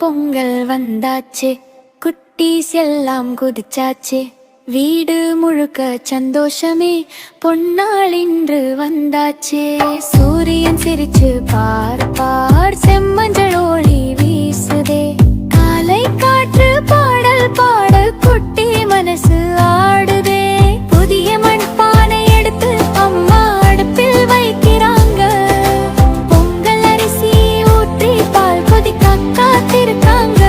பொங்கல் வந்தாச்சு, குட்டீஸ் எல்லாம் குதிச்சாச்சு. வீடு முழுக்க சந்தோஷமே, பொன்னாள் இன்று வந்தாச்சு. சூரியன் சிரிச்சு பார் பார், செம்மஞ்சள் ஒளி வீசுதே. காலை காற்று பாடல் பாட குட்டி மனசு ஆடுதே. புதிய மண்பானை எடுத்து அம்மா அடுப்பில் வைக்கிறாங்க. பொங்கல் அரிசி ஊற்றி பால் கொதிக்க காத்திருக்காங்க.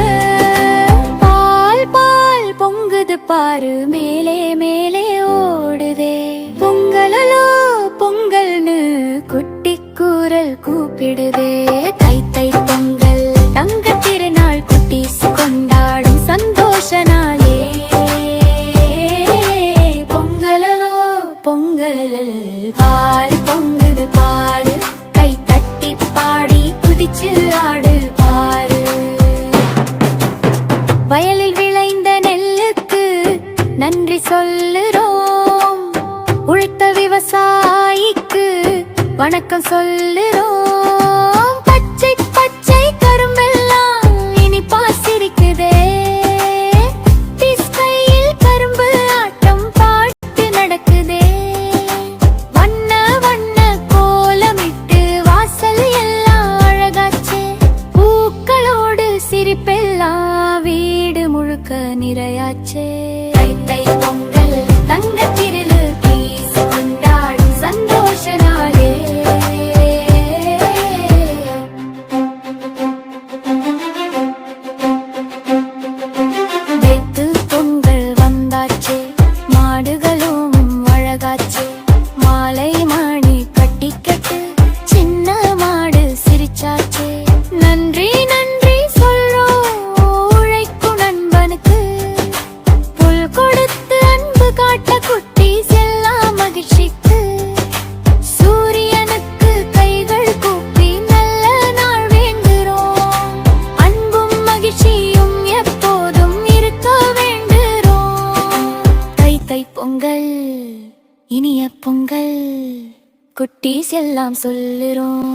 பால் பால் பொங்குது பாரு, மேலே மேலே ஓடுதே. பொங்கலோ பொங்கல்னு குட்டி கூறல் கூப்பிடுதே. தை தை பொங்கல் தங்க திருநாள், குட்டீஸ் கொண்டாடும் சந்தோஷ நாளே. பொங்கலோ பொங்கல் பால் பொங்குது பாரு, கை தட்டி பாடி குதிச்சு ஆடு பாரு. வயலில் விளைந்த நெல்லுக்கு நன்றி சொல்லுறோம், உழைத்த விவசாயிக்கு வணக்கம் சொல்லுறோம். பச்சை பச்சை கரும்பெல்லாம் இனிப்பா சிரிக்குதே. கையில் கரும்பு ஆட்டம் பாட்டு நடக்குதே. வண்ண வண்ண கோலமிட்டு வாசல் எல்லாம் அழகாச்சே. பூக்களோடு சிரிப்பெல்லாம் வீடு முழுக்க நிறையாச்சே. தை தை பொங்கல் தங்க திருளு, பீஸ் கொண்டாடும் சந்தோஷ நாளே. வெத்து பொங்கல் வந்தாச்சே, மாடுகளும் அழகாச்சே. மாலை மணி கட்டிக்கட்டு, சின்ன மாடு சிரிச்சாச்சே. நன்றி நன்றி சொல்றோம் உழைக்கும் நண்பனுக்கு, புல் கொடுத்து அன்பு காட்ட குட்டீஸ் எல்லாம் மகிழ்ச்சிக்கு. சூரியனுக்கு கைகள் கூப்பி நல்ல நாள் வேண்டுறோம். அன்பும் மகிழ்ச்சியும் எப்போதும் இருக்க வேண்டுறோம். தை தை பொங்கல் இனிய பொங்கல், குட்டீஸ் எல்லாம் சொல்லுறோம்.